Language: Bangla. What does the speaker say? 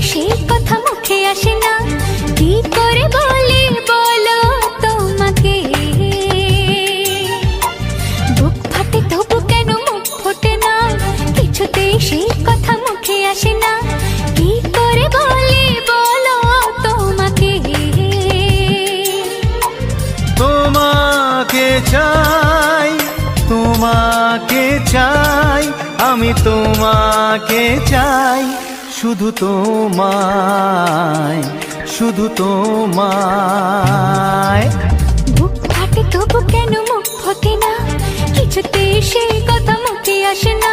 সেই কথা মুখে আসে না, কি করে বলি বলো তোমাকে। বুক ফাটে তবু কেন মুখ ফোটে না, কিছুতেই সেই কথা মুখে আসে না, কি করে বলি বলো তোমাকে। তোমাকে চাই, তোমাকে চাই, আমি তোমাকে চাই, শুধু তোমায়, শুধু তোমায়। বুক ফাটে তবু কেন মুখ ফোটে না, কিছুতেই সেই কথা মুখে আসে না,